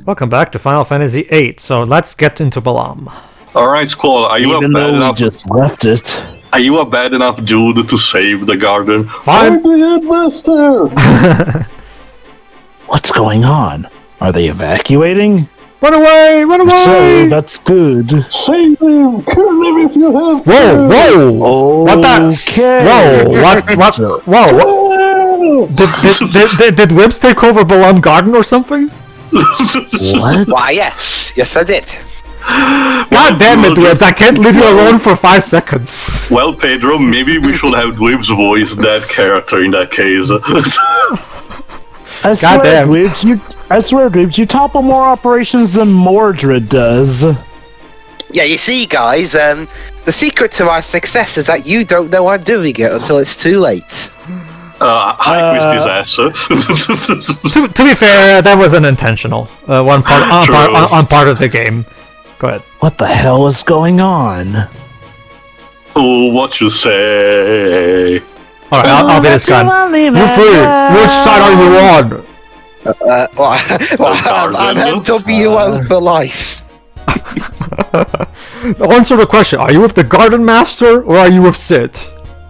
Welcome back to Final Fantasy VIII. So let's get into Balamb. Alright, Squall, are you Even a bad though we enough just left it. Are you a bad enough dude to save the garden? Fine. I'm the headmaster! What's going on? Are they evacuating? Run away! Run away! So that's good. Save him! Kill him if you have to! Whoa! Whoa! What the? Okay. Whoa! What? Whoa! Did Wibbs take over Balamb Garden or something? What? Why, yes, I did. God damn it, Wibbs! I can't leave you alone for 5 seconds. Well, Pedro, maybe we should have Dweeb's voice that character in that case. I swear, Goddamn. Dweebs, you topple more operations than Mordred does. Yeah, you see, guys, the secret to our success is that you don't know I'm doing it until it's too late. High quiz disaster. To be fair, that was unintentional. On part of the game. Go ahead. What the hell is going on? Oh, what you say? Alright, I'll be this guy. You're free! Which side are you on? I'm NWO for life. Answer the question. Are you with the Garden Master or are you with Sid?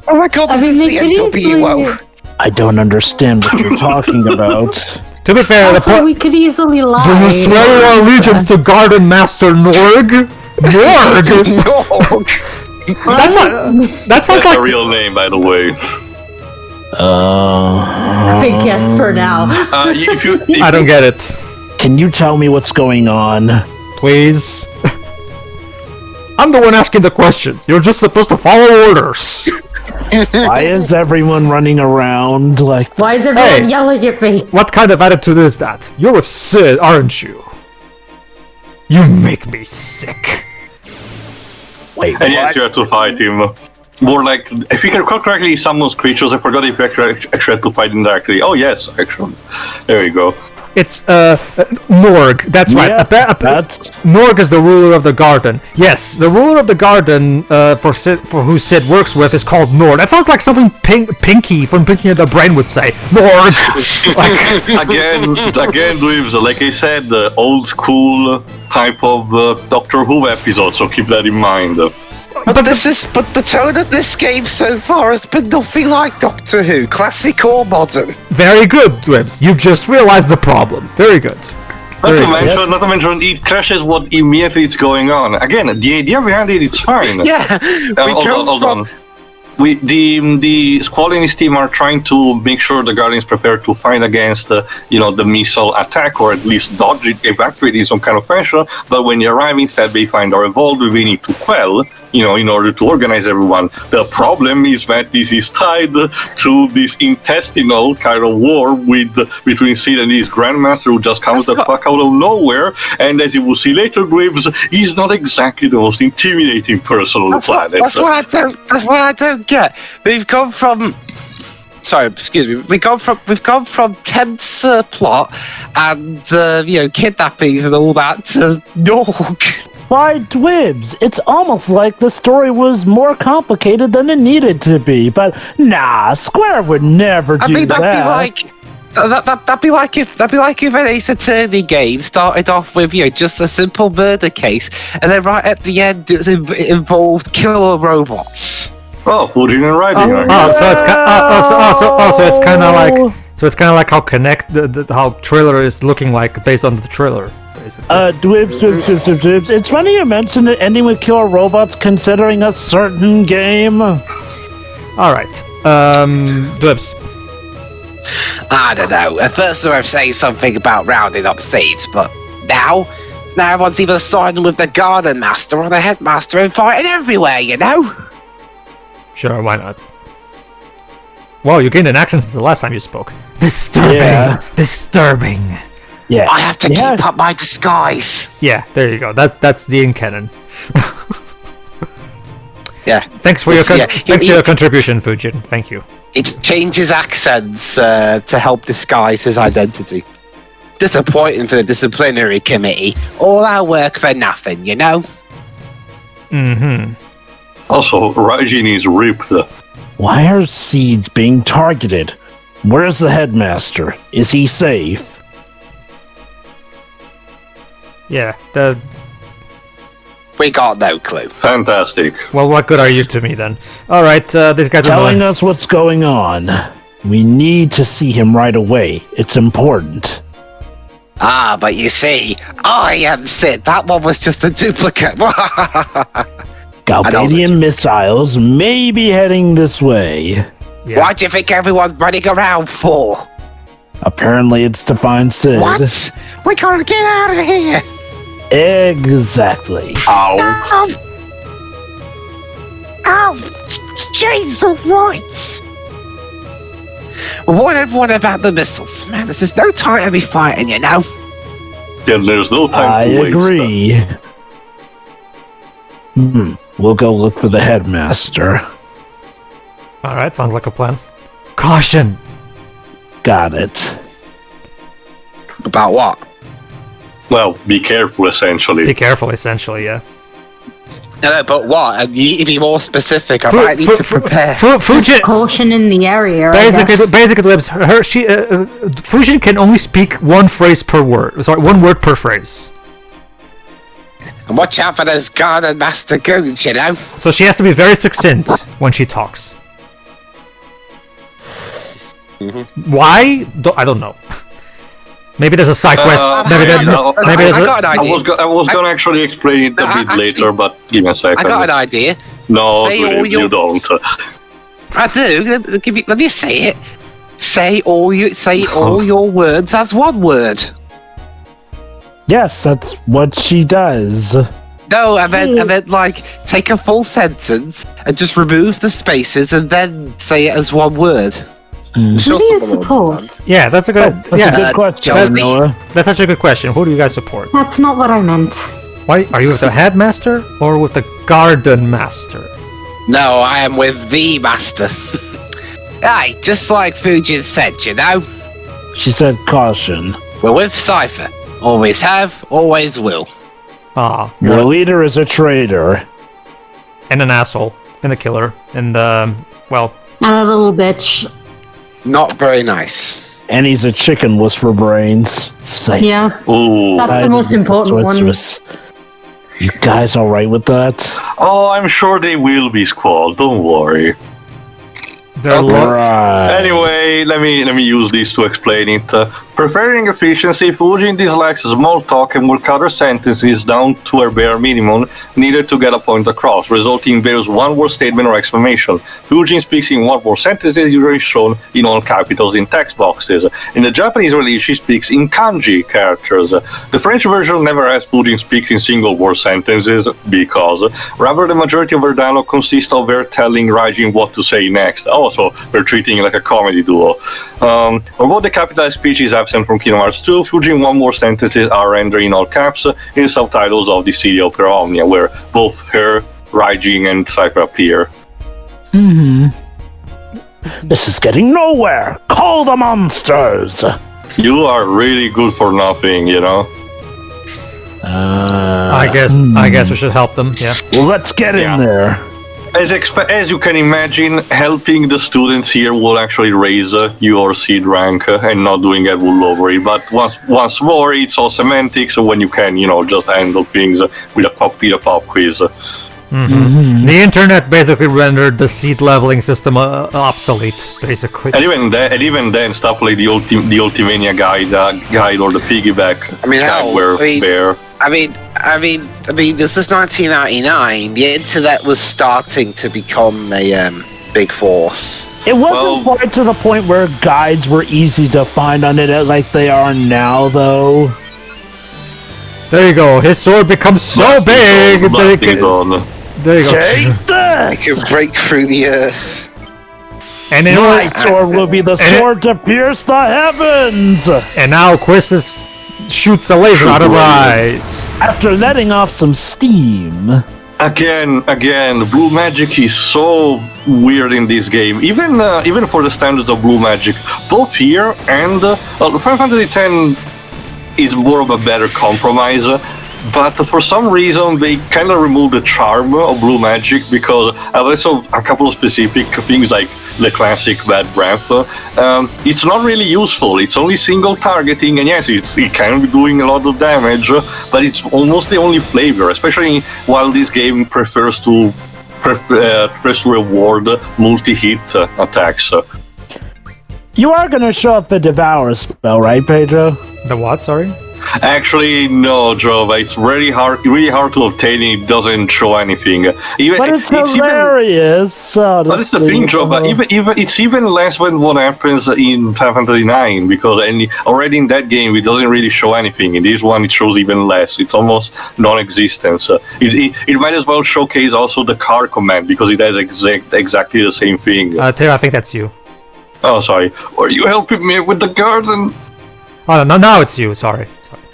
Oh my god, this is the NWO. I don't understand what you're talking about. To be fair, Also, we could easily lie. do you swear your allegiance to Garden Master Norg? Norg? No. That sounds That's like a real name, by the way. I guess for now. If I don't get it. Can you tell me what's going on? Please. I'm the one asking the questions. You're just supposed to follow orders. Why is everyone running around like... Why is everyone Hey. yelling at me? What kind of attitude is that? You're with Sid, aren't you? You make me sick. Wait, And what? yes, you have to fight him. More like, if you can recall correctly, summons creatures. I forgot if you actually had to fight him directly. Oh yes, actually. There you go. It's Norg. That's right. Yeah, that's... Norg is the ruler of the garden. Yes, the ruler of the garden for who Sid works with is called Norg. That sounds like something Pinky from Pinky and the Brain would say. Norg. Again, Dweebs, like I said, the old school type of Doctor Who episode. So keep that in mind. But the tone of this game so far has been nothing like Doctor Who, classic or modern. Very good, Dwibs. You've just realized the problem. Very good. Not to mention, it crashes what immediately is going on. Again, the idea behind it's fine. Yeah, Hold on. The Squall and his team are trying to make sure the Guardians prepare to fight against, the missile attack, or at least dodge it, evacuate in some kind of fashion. But when they arrive, instead they find a revolt we need to quell, in order to organize everyone. The problem is that this is tied to this intestinal kind of war between Sid and his Grandmaster, who just comes the fuck out of nowhere. And as you will see later, Graves, he's not exactly the most intimidating person on the planet. That's what I don't get. We've gone from We've gone from tense plot and kidnappings and all that to Norg. Why, Dweebs, it's almost like the story was more complicated than it needed to be. But nah, Square would never do that. That'd be like if an Ace Attorney game started off with just a simple murder case, and then right at the end it involved killer robots. Oh, Fujin and Riding. So it's kind of like how Connect how trailer is looking like based on the trailer. Dweebs. It's funny you mentioned it ending with killer robots considering a certain game. Alright. Dweebs. I don't know. At first I was saying something about rounding up seeds, but now everyone's either siding with the Garden Master or the Headmaster and fighting everywhere, Sure, why not? Wow, you gained an accent since the last time you spoke. Disturbing. Yeah. I have to keep up my disguise. Yeah, there you go. That's the in-canon. Yeah. Thanks for your contribution, Fujin. Thank you. It changes accents to help disguise his identity. Disappointing for the disciplinary committee. All our work for nothing, Mm-hmm. Also, Raijin is ripped. Why are seeds being targeted? Where's the Headmaster? Is he safe? Yeah. We got no clue. Fantastic. Well, what good are you to me then? All right, this guy's Telling us what's going on. We need to see him right away. It's important. Ah, but you see, I am Sid. That one was just a duplicate. Galbadian missiles may be heading this way. Yeah. What do you think everyone's running around for? Apparently it's to find Sid. What? We gotta get out of here. Exactly. Ow. Jeez, alright. Warn everyone about the missiles. Man, this is no time to be fighting, you know? Then there's no time I to waste. agree. We'll go look for the headmaster. All right, sounds like a plan. Caution. Got it. About what? Well, be careful, essentially. Be careful, essentially, yeah. No, but what? And you need to be more specific. I might need to prepare. Fujin, Caution in the area. I basically, guess. Fujin can only speak one phrase per word. Sorry, one word per phrase. And watch out for those garden master goons, you know? So she has to be very succinct when she talks. Why? I don't know. Maybe there's a side quest. Maybe there's I got an idea. I was gonna actually explain it a bit later, but give me a second. I got an idea. No, Say all please, you your- don't. I do. Let me say it. Say all your words as one word. Yes, that's what she does. No, I meant like take a full sentence and just remove the spaces and then say it as one word. Who do you support? Yeah, that's a good. That's a good question, Chelsea. Noah. That's such a good question. Who do you guys support? That's not what I meant. Why are you with the headmaster or with the garden master? No, I am with the master. Aye, just like Fujin said, you know. She said caution. We're with Cypher. Always have, always will. Ah, Your leader is a traitor. and an asshole, and a killer, and well, And a little bitch. Not very nice. And he's a chicken whisperer brains. Say, Yeah. Ooh. That's the most important one. You guys alright with that? Oh, I'm sure they will be, Squall. Don't worry. they're Right. Anyway, let me use this to explain it. Preferring efficiency, Fujin dislikes small talk and will cut her sentences down to a bare minimum needed to get a point across, resulting in various one-word statement or exclamation. Fujin speaks in one-word sentences usually shown in all capitals in text boxes. In the Japanese release, she speaks in kanji characters. The French version never has Fujin speak in single-word sentences because, rather, the majority of her dialogue consists of her telling Raijin what to say next. Also, we're treating it like a comedy duo. Although the capitalized speech is absent from Kingdom Hearts 2, Fujin one-word sentences are rendered in all caps in subtitles of the City of Peronia, where both her, Raijin, and Cypher appear. This is getting nowhere. Call the monsters. You are really good for nothing, you know? I guess we should help them. Yeah. Well, let's get in there. As you can imagine, helping the students here will actually raise your seed rank and not doing it will lower it. But once more, it's all semantics when you can, just handle things with a pop quiz. The internet basically rendered the seed leveling system obsolete, basically. And even then, stuff like the Ultimania guide or the piggyback bear. I mean, this is 1999. The internet was starting to become a big force. It wasn't quite to the point where guides were easy to find on it like they are now, though. There you go. His sword becomes so big that it can. There you go. Take It this! can break through the earth. And it My sword will be the sword to pierce the heavens! And now Quizzes shoots a laser out of her eyes. After letting off some steam. Again, blue magic is so weird in this game. Even for the standards of blue magic, both here and Final Fantasy X is more of a better compromise. But for some reason, they kind of removed the charm of blue magic because I saw a couple of specific things like the classic bad breath. It's not really useful. It's only single targeting, and yes, it can be doing a lot of damage, but it's almost the only flavor, especially while this game prefers to reward multi-hit attacks. You are going to show up the Devour spell, right, Pedro? The what? Sorry. Actually, no, Jova. It's really hard to obtain. It doesn't show anything. But it's hilarious. But it's the thing, Jova. Even it's even less than what happens in Final Fantasy IX, because already in that game it doesn't really show anything. In this one, it shows even less. It's almost non-existent. It might as well showcase also the car command, because it has exactly the same thing. Teo, I think that's you. Oh, sorry. Are you helping me with the garden? Oh no, now it's you. Sorry.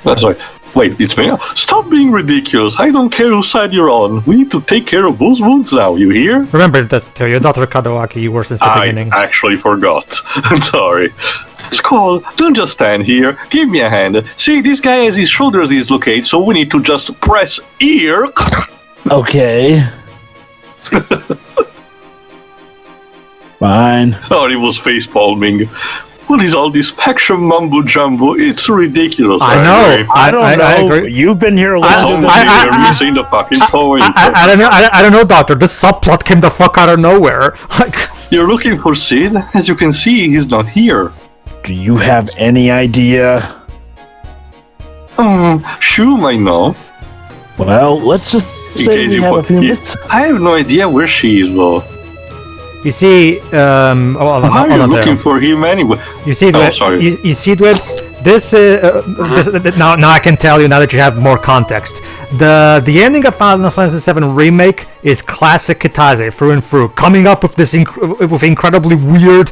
Sorry. Wait, it's me? Stop being ridiculous. I don't care whose side you're on. We need to take care of those wounds now, you hear? Remember that, Teo, you're Dr. Kadawaki. You were since the beginning. I actually forgot. I'm sorry. Squall, don't just stand here. Give me a hand. See, this guy has his shoulders dislocated, so we need to just press ear. Okay. Fine. Oh, he was facepalming. What is all this Spectrum mumbo jumbo? It's ridiculous. I know. I don't know. I agree. You've been here longer than You're missing the fucking point. I don't know, Doctor. This subplot came the fuck out of nowhere. You're looking for Sid? As you can see, he's not here. Do you have any idea? Sure, I know. Well, let's just say we have a few minutes. I have no idea where she is, though. You see, Why are you looking for him anyway? You see, sorry. You see, Dwebs. This now I can tell you now that you have more context. The ending of Final Fantasy VII Remake is classic Kitase through and through, coming up with this with incredibly weird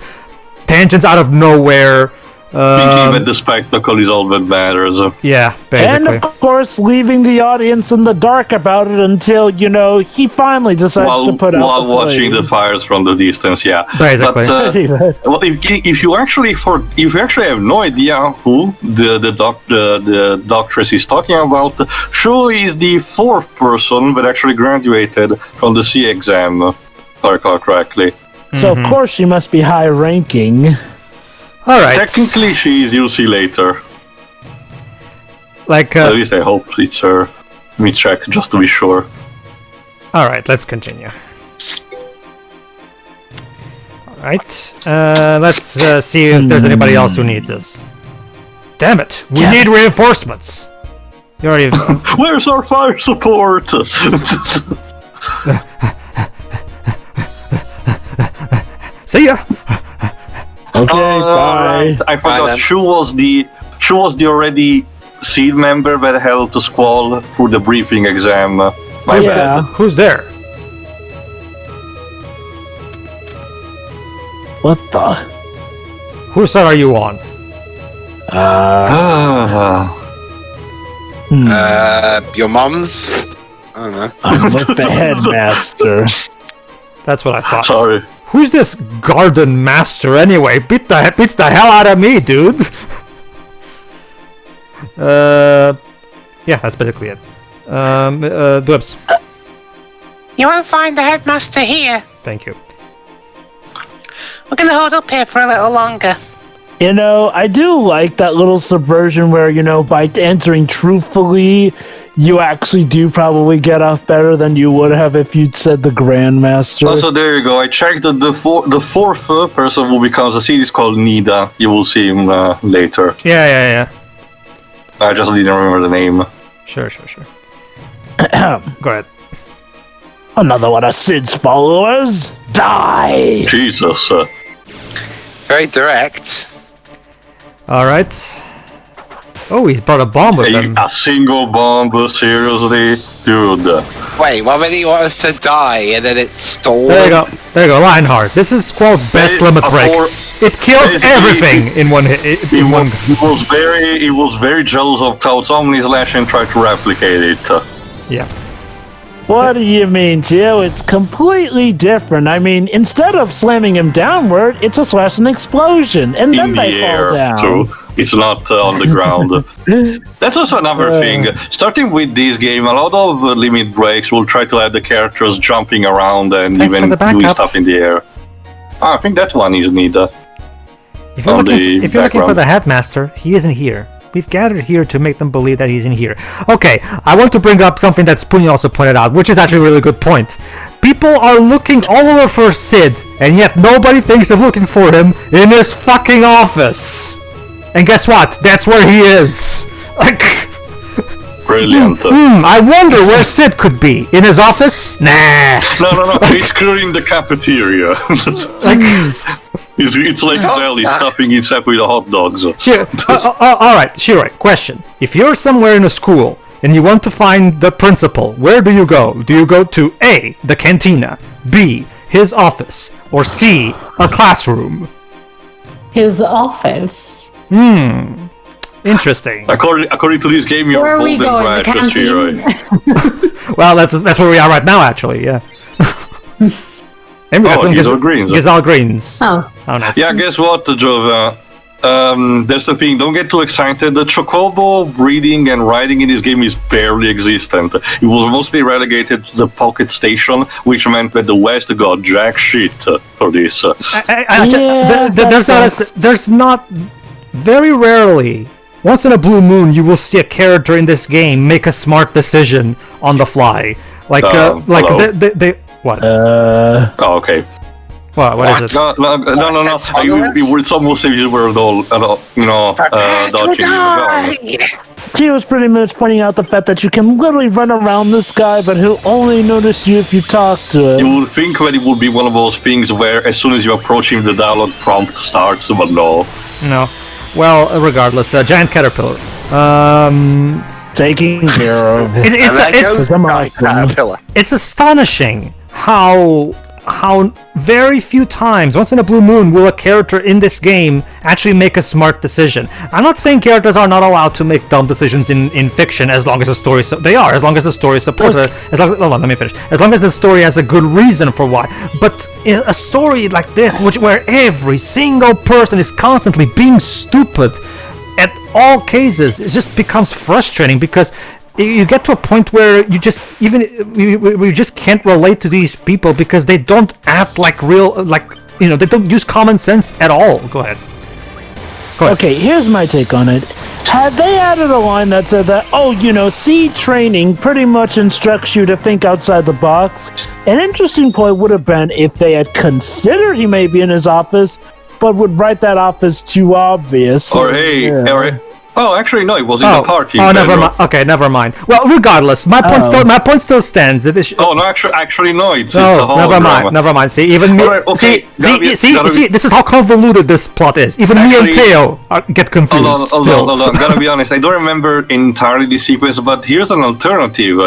tangents out of nowhere. Thinking that the spectacle is all that matters. Yeah, basically. And of course, leaving the audience in the dark about it until, he finally decides to put out while watching the fires from the distance. Yeah, basically. But, well, if you actually have no idea who the doctress is talking about, Shu is the fourth person that actually graduated from the C exam, if I recall correctly. So of course she must be high ranking. All right. Technically, she is. You'll see later. Like, at least I hope it's her. Let me check just to be sure. All right, let's continue. All right, let's see if there's anybody else who needs us. Damn it, we need reinforcements. You already. Where's our fire support? See ya. Okay, bye. I forgot. Shu was the already seed member that held to Squall through the briefing exam. My bad. Who's there? What the? Whose side are you on? Your mom's? I don't know. I'm with the headmaster. That's what I thought. Sorry. Who's this garden master anyway? Beats the hell out of me, dude. Yeah, that's basically it. Dwebs. You won't find the headmaster here. Thank you. We're gonna hold up here for a little longer. I do like that little subversion where, by answering truthfully, you actually do probably get off better than you would have if you'd said the Grandmaster. Also, there you go. I checked that the fourth person who becomes a seed is called Nida. You will see him later. Yeah. I just didn't remember the name. Sure. Go ahead. Another one of Sid's followers? Die! Jesus. Very direct. Alright. Oh, he's brought a bomb with him. A single bomb, seriously? Dude. Wait, why would he want us to die and then it's stolen? There you go, Lionheart. This is Squall's best limit break. It kills everything in one hit. He was very jealous of Cloud's Omnislash and tried to replicate it. Yeah. What do you mean, Teo? It's completely different. I mean, instead of slamming him downward, it's a slash and explosion, and then they fall down. Too. It's not on the ground. That's also another thing. Starting with this game, a lot of limit breaks will try to have the characters jumping around and even doing stuff in the air. I think that one is needed. If you're looking for the headmaster, he isn't here. We've gathered here to make them believe that he's in here. Okay, I want to bring up something that Spoonie also pointed out, which is actually a really good point. People are looking all over for Sid, and yet nobody thinks of looking for him in his fucking office. And guess what? That's where he is. Like, brilliant. I wonder where Sid could be. In his office? Nah. No. He's clearing the cafeteria. It's like belly stuffing itself with the hot dogs. Sure. Alright, Shiroi, question. If you're somewhere in a school and you want to find the principal, where do you go? Do you go to A, the cantina, B, his office, or C, a classroom? His office. Interesting. According to this game, you're Where are we golden going? The right, canteen? Well, that's where we are right now, actually, yeah. And we got some Gizal Greens. Gizal Greens. Oh. Oh, nice. Yeah, guess what, Jova? That's the thing, don't get too excited. The Chocobo breeding and riding in this game is barely existent. It was mostly relegated to the Pocket Station, which meant that the West got jack shit for this. There's not... Very rarely, once in a blue moon, you will see a character in this game make a smart decision on the fly. Like they what? Oh, okay. What is it? No. It was almost if you were dodging. Tio's pretty much pointing out the fact that you can literally run around this guy, but he'll only notice you if you talk to him. You would think that it would be one of those things where as soon as you approach him, the dialogue prompt starts, but no. No. Well, regardless, giant caterpillar. Taking care of. It's astonishing how very few times, once in a blue moon, will a character in this game actually make a smart decision. I'm not saying characters are not allowed to make dumb decisions in fiction as long as the story as long as the story supports it. Hold on, let me finish. As long as the story has a good reason for why. But in a story like this, where every single person is constantly being stupid at all cases, it just becomes frustrating because you get to a point where you just we just can't relate to these people because they don't act like real, they don't use common sense at all. Go ahead. Okay, here's my take on it. Had they added a line that said that, C training pretty much instructs you to think outside the box, an interesting point would have been if they had considered he may be in his office, but would write that off as too obvious. Oh, actually, no, it was in the party. Oh, never mind. Okay, never mind. Well, regardless, my point still stands. That no, actually, no. It's a hologram. Never mind. See, even me. Right, okay. See. This is how convoluted this plot is. Even me and Teo get confused. Hold on. I'm gonna be honest. I don't remember entirely the sequence, but here's an alternative.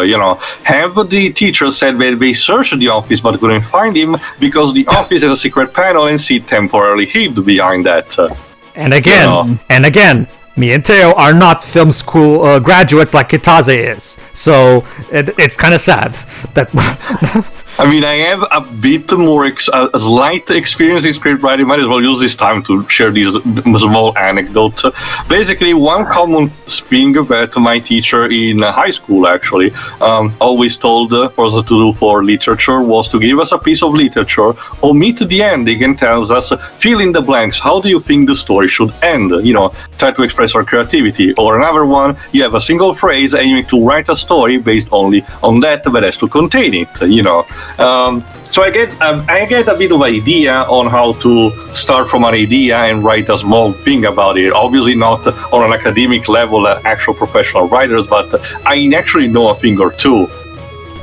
Have the teacher said that they searched the office but couldn't find him because the office has a secret panel and Sid temporarily hid behind that. And again. Me and Teo are not film school graduates like Kitase is, so it's kind of sad that... I mean, I have a bit more a slight experience in script writing. Might as well use this time to share this small anecdote. Basically, one common thing that my teacher in high school actually always told us to do for literature was to give us a piece of literature, omit the ending, and tells us fill in the blanks. How do you think the story should end? Try to express our creativity. Or another one, you have a single phrase and you need to write a story based only on that has to contain it. So I get a bit of idea on how to start from an idea and write a small thing about it. Obviously not on an academic level, actual professional writers, but I actually know a thing or two.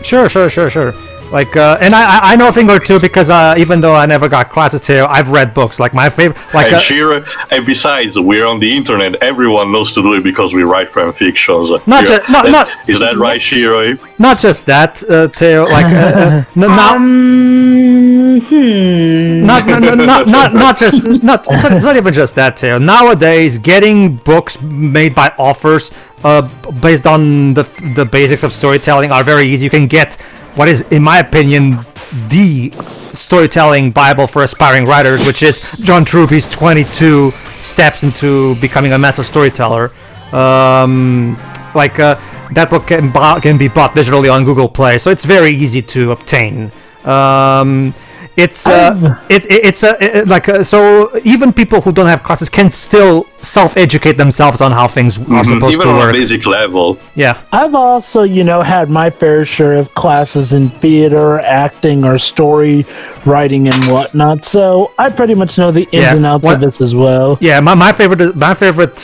Sure. Like, and I know a thing or two because even though I never got classes to, I've read books. Like my favorite, and besides, we're on the internet. Everyone knows to do it because we write fan fictions. Is that right, Shiroi? Not just that, Teo. Like, it's not even just that, Teo. Nowadays, getting books made by authors based on the basics of storytelling are very easy. You can get what is, in my opinion, the storytelling Bible for aspiring writers, which is John Truby's 22 Steps into Becoming a Master Storyteller. That book can be bought digitally on Google Play, so it's very easy to obtain. so even people who don't have classes can still self-educate themselves on how things are supposed even to on work. a basic level. Yeah. I've also, had my fair share of classes in theater, acting, or story writing and whatnot, so I pretty much know the ins and outs of this as well. Yeah, my favorite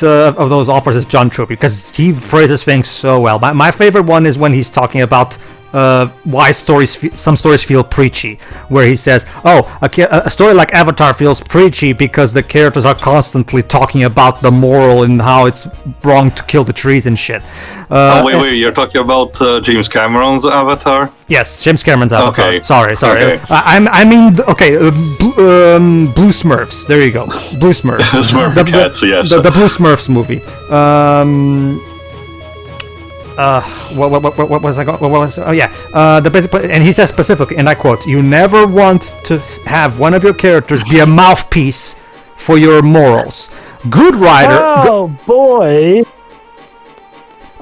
of those offers is John Troopy, because he phrases things so well. My favorite one is when he's talking about why some stories feel preachy, where he says, a story like Avatar feels preachy because the characters are constantly talking about the moral and how it's wrong to kill the trees and shit. Wait, you're talking about James Cameron's Avatar? Yes, James Cameron's Avatar. Okay. Sorry. Okay. Blue Smurfs. There you go. Blue Smurfs. Smurf Cats, yes. The Blue Smurfs movie. What was I going? What was? Oh yeah. The basic, and he says specifically, and I quote: "You never want to have one of your characters be a mouthpiece for your morals. Good writer." Oh boy!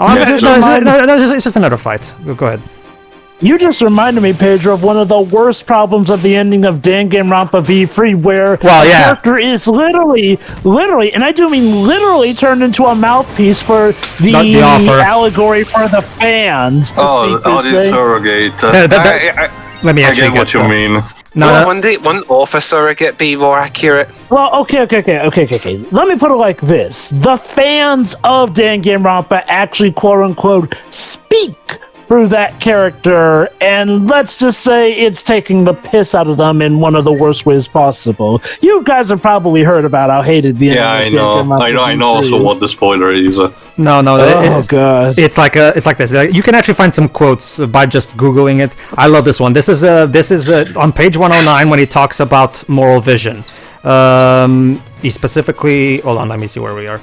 It's just another fight. Go ahead. You just reminded me, Pedro, of one of the worst problems of the ending of Danganronpa V3, where the character is literally, and I do mean literally, turned into a mouthpiece for the allegory for the fans. The surrogate. Let me actually get what you mean. Wouldn't author surrogate be more accurate? Well, okay. Let me put it like this. The fans of Danganronpa actually, quote-unquote, speak through that character, and let's just say it's taking the piss out of them in one of the worst ways possible. You guys have probably heard about how hated the ending of Danganronpa. I know also what the spoiler is. No. God. It's like this. You can actually find some quotes by just googling it. I love this one. This is on page 109 when he talks about moral vision. He specifically. Hold on, let me see where we are.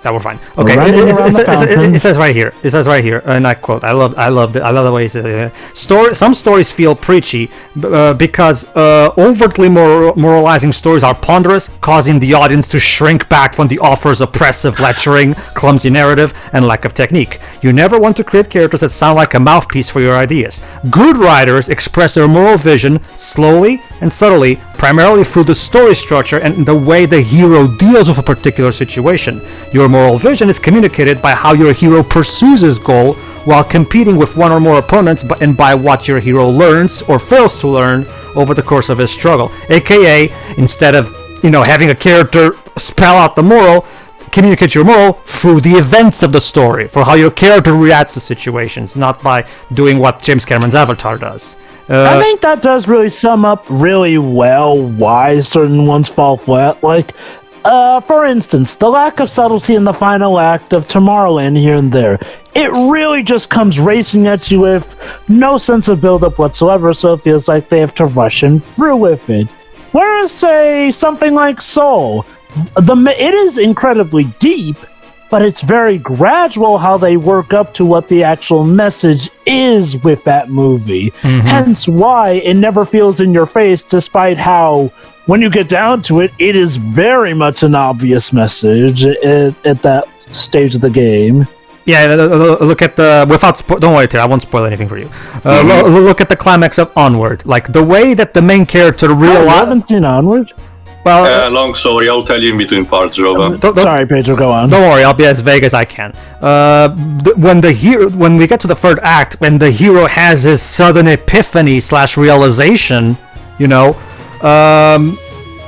That we're fine. Okay, it says right here. It says right here, and I quote: I love the way he says it. Some stories feel preachy because overtly moralizing stories are ponderous, causing the audience to shrink back from the author's oppressive lecturing, clumsy narrative, and lack of technique. You never want to create characters that sound like a mouthpiece for your ideas. Good writers express their moral vision slowly and subtly, primarily through the story structure and the way the hero deals with a particular situation. Your moral vision is communicated by how your hero pursues his goal while competing with one or more opponents, and by what your hero learns or fails to learn over the course of his struggle. AKA, instead of having a character spell out the moral, communicate your moral through the events of the story, for how your character reacts to situations, not by doing what James Cameron's Avatar does. I think that does really sum up really well why certain ones fall flat. Like, for instance, the lack of subtlety in the final act of Tomorrowland here and there. It really just comes racing at you with no sense of build-up whatsoever, so it feels like they have to rush through with it. Whereas, say, something like Soul, it is incredibly deep, but it's very gradual how they work up to what the actual message is with that movie. Mm-hmm. Hence why it never feels in your face, despite how, when you get down to it, it is very much an obvious message at that stage of the game. Yeah, look at the don't worry, Terry, I won't spoil anything for you. Look at the climax of Onward, like the way that the main character realized. I haven't seen Onward. Well, long story. I'll tell you in between parts, Jova. Sorry, Pedro, go on. Don't worry, I'll be as vague as I can. When we get to the third act, when the hero has his sudden epiphany / realization,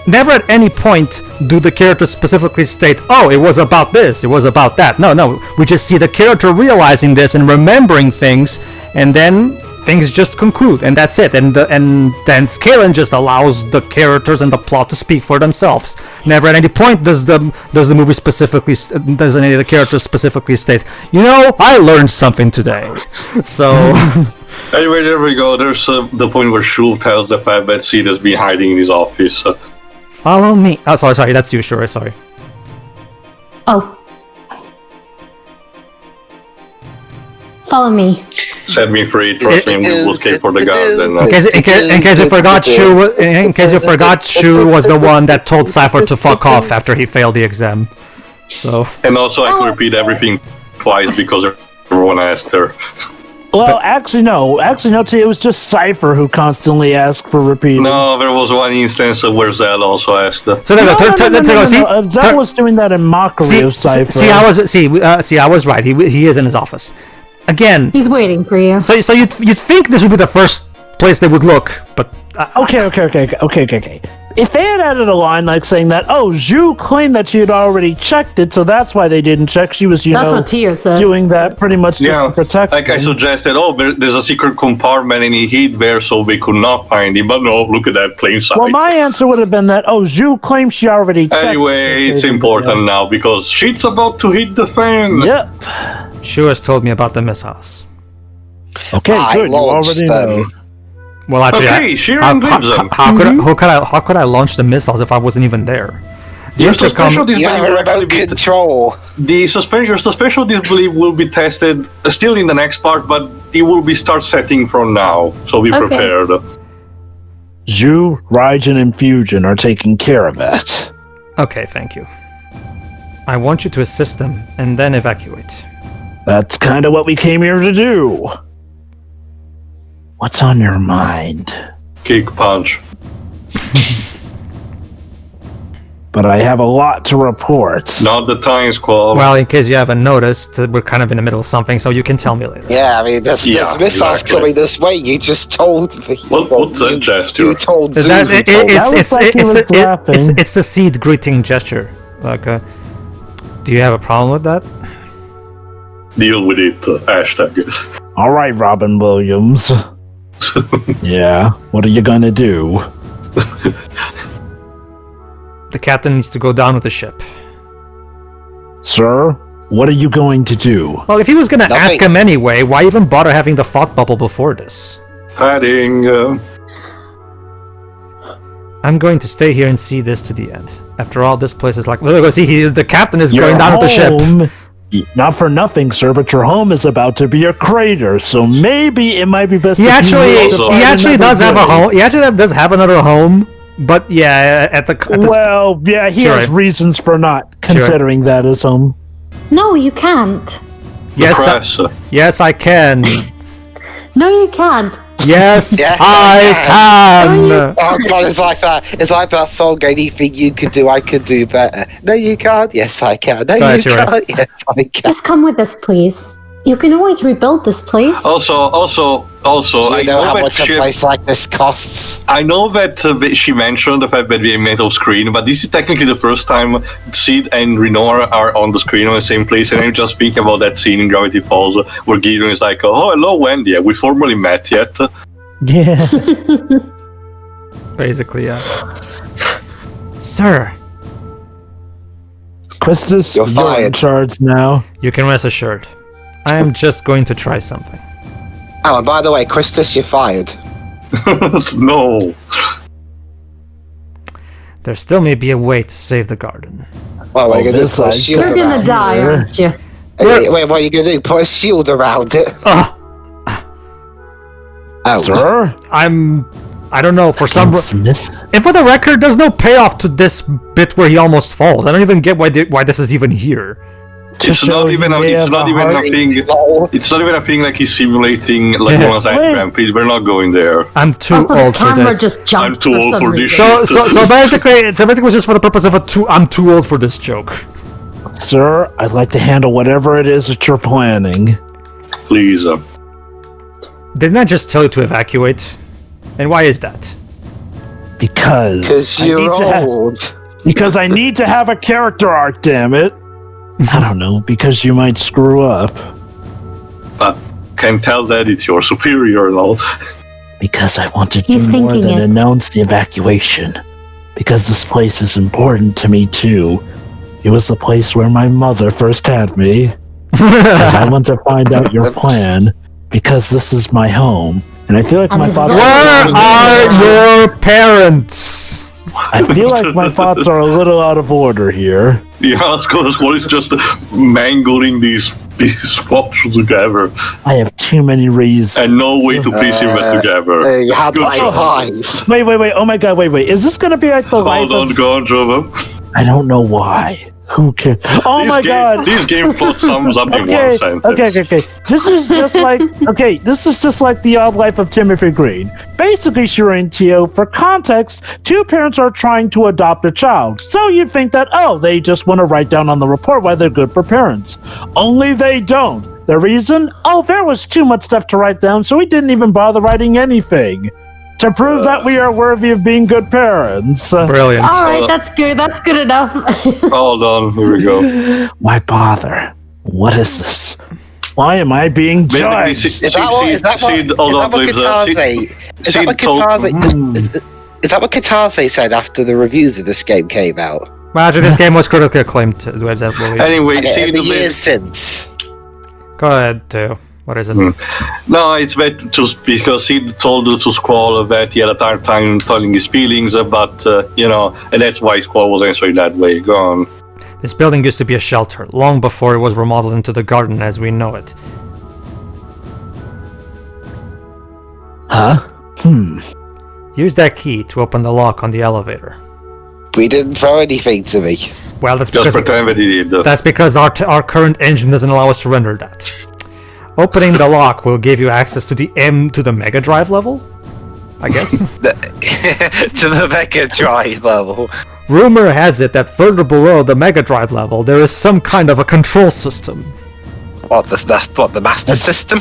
never at any point do the characters specifically state, "Oh, it was about this, it was about that." No, we just see the character realizing this and remembering things, and then things just conclude, and that's it. And then Scalen just allows the characters and the plot to speak for themselves. Never at any point does the movie specifically, does any of the characters specifically state, I learned something today. So. Anyway, there we go. There's the point where Shul tells the fat bad seed has been hiding in his office. Follow me. Oh, sorry, that's you, sure, sorry. Oh. Follow me. Set me free. Trust me, we'll escape for the garden. In case you forgot, Shu was the one that told Cypher to fuck off after he failed the exam. So. And also, I could repeat everything twice because everyone asked her. Well, actually, no. It was just Cypher who constantly asked for repeating. No, there was one instance where Zell also asked. So there No. Zell was doing that in mockery of Cypher. I was right. He is in his office. Again, He's waiting for you. so you'd think this would be the first place they would look, but Okay. If they had added a line like saying that, Zhu claimed that she had already checked it, so that's why they didn't check. She was, That's what Tia said. doing that pretty much just to protect like I them. suggested, there's a secret compartment and he hid there so they could not find him. But no, look at that plain sight. Well, my answer would have been that, Zhu claims she already checked Anyway, it's important now because shit's about to hit the fan. Yep. Shu has told me about the missiles. Okay, I good. You launched already them. know. Well, actually, Okay, Sheeran leaves them. how could I launch the missiles if I wasn't even there? Your special You disbelief have will remote actually be control. your special disbelief will be tested still in the next part, but it will be start setting from now, so be Okay. prepared. Zhu, Raijin, and Fusion are taking care of that. Okay, thank you. I want you to assist them and then evacuate. That's kind of what we came here to do. What's on your mind? Kick punch. But I have a lot to report. Not the time, Squall. Well, in case you haven't noticed, we're kind of in the middle of something, so you can tell me later. Yeah, I mean, there's Yeah, missiles exactly. coming this way. You just told me. What's that gesture? You told Is Zhu. that- you told it's the seed greeting gesture. Like, do you have a problem with that? Deal with it, hashtag. All right, Robin Williams. Yeah, what are you gonna do? The captain needs to go down with the ship. Sir, what are you going to do? Well, if he was gonna ask Nothing. him anyway, why even bother having the thought bubble before this? Padding. I'm going to stay here and see this to the end. After all, this place is like... Look, see, the captain is going down with the ship. home, not for nothing, sir, but your home is about to be a crater, so maybe it might be best. He if you actually, move to Also- he find actually another does have a way. home. He actually does have another home, but yeah, at the Well, yeah, he Sure. has reasons for not considering that as home. No, you can't. yes, I can. No, you can't. Yes, Yeah, I can. Oh god, it's like that. It's like that song. Anything you could do, I could do better. No, you can't. Yes, I can. No, Right, you you're can't. right. Yes, I can. Just come with us, please. You can always rebuild this place. Also, Do I you know know how that much a place like this costs? I know that she mentioned the fact that we made off screen, but this is technically the first time Sid and Renora are on the screen on the same place, and I'm just thinking about that scene in Gravity Falls where Gideon is like, "Oh, hello, Wendy. Have we formally met yet?" Yeah. Basically, yeah. Sir, Quistis, You're you're in fired. charge now. you can rest assured. I am just going to try something. Oh, and by the way, Christus, you're fired. No. There still may be a way to save the garden. Well, we're Oh, gonna do this put a side. shield You're gonna around die, here. aren't you? it. Wait, what are you gonna do? Put a shield around it. Oh, Sir? I don't know, for some... Miss- And for the record, there's no payoff to this bit where he almost falls. I don't even get why this is even here. It's show not even. you may It's have not a even a heart. thing. lol. It's not even a thing like he's simulating like Yeah. one of Wait. that. Please, we're not going there. I'm too Also, the old for camera this. just jumped. I'm too old some for this reason. So basically, it was just for the purpose of I'm too old for this joke. Sir, I'd like to handle whatever it is that you're planning. Please. Didn't I just tell you to evacuate? And why is that? Because Because I need to have a character arc, damn it. I don't know, because you might screw up. Can tell that it's your superior and all. Because I want to He's do more thinking than it. announce the evacuation. Because this place is important to me too. It was the place where my mother first had me. Because I want to find out your plan. Because this is my home. And I feel like And my this is thoughts Where are your parents? I feel like my thoughts are a little out of order here. Yeah, because what is just mangling these swaps together I have too many reasons. and no way to piece them together. you had Good like job. 5. Wait, oh my god, wait. Is this gonna be like the life Hold on, of... go on, Jova. I don't know why, Who can? Oh my god! This game plot sums up in one Okay, sentence. okay. This is just like the odd life of Timothy Green. Basically, Shuri and Tio, for context, two parents are trying to adopt a child. So you'd think that, they just want to write down on the report why they're good for parents. Only they don't. The reason? There was too much stuff to write down, so we didn't even bother writing anything. To prove that we are worthy of being good parents. Brilliant. Alright, that's good. That's good enough. Hold on, here we go. Why bother? What is this? Why am I being judged? Is that what Katase said after the reviews of this game came out? Well, actually, this game was critically acclaimed to the website release. Anyway, In the years since. Go ahead, Teo. What is it? No, it's because he told to Squall that he had a hard time telling his feelings, but, and that's why Squall was answering that way. Go on. This building used to be a shelter, long before it was remodeled into the garden as we know it. Huh? Use that key to open the lock on the elevator. We didn't throw anything to me. Well, that's Just because pretend that he did. that's because our current engine doesn't allow us to render that. Opening the lock will give you access to the Mega Drive level, I guess. To the Mega Drive level. Rumor has it that further below the Mega Drive level, there is some kind of a control system. The Master System?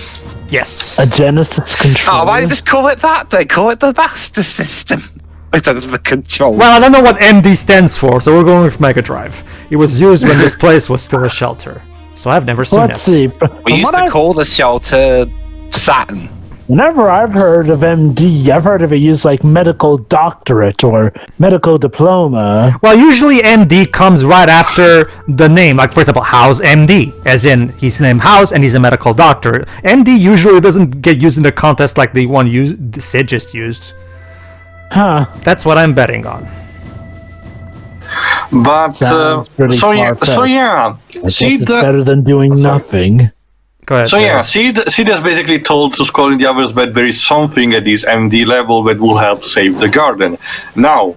Yes. A Genesis controller? Oh, why did they just call it that? They call it the Master System. Instead of the control. Well, I don't know what MD stands for, so we're going with Mega Drive. It was used when this place was still a shelter, so I've never seen Let's it. see. We used to call the shelter Saturn. Whenever I've heard of MD, I've heard of it used like medical doctorate or medical diploma. Well, usually MD comes right after the name. Like, for example, House MD, as in he's named House and he's a medical doctor. MD usually doesn't get used in the contest like the one Sid just used. Huh. That's what I'm betting on. But, Sounds pretty far-fetched. I It's better than doing nothing. Go ahead. So yeah, Sid has basically told to Squall and the others that there is something at this MD level that will help save the garden. Now,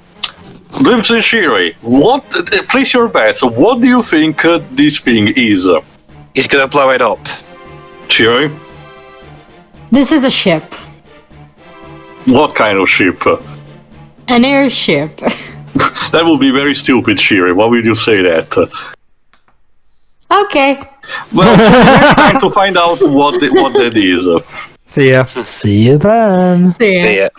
Glimpse and Shiri, place your bets. What do you think this thing is? He's gonna blow it up. Shiri? This is a ship. What kind of ship? An airship. That would be very stupid, Shiri. Why would you say that? Okay. Well, next time to find out what that is. See ya. See you then. See ya. See it.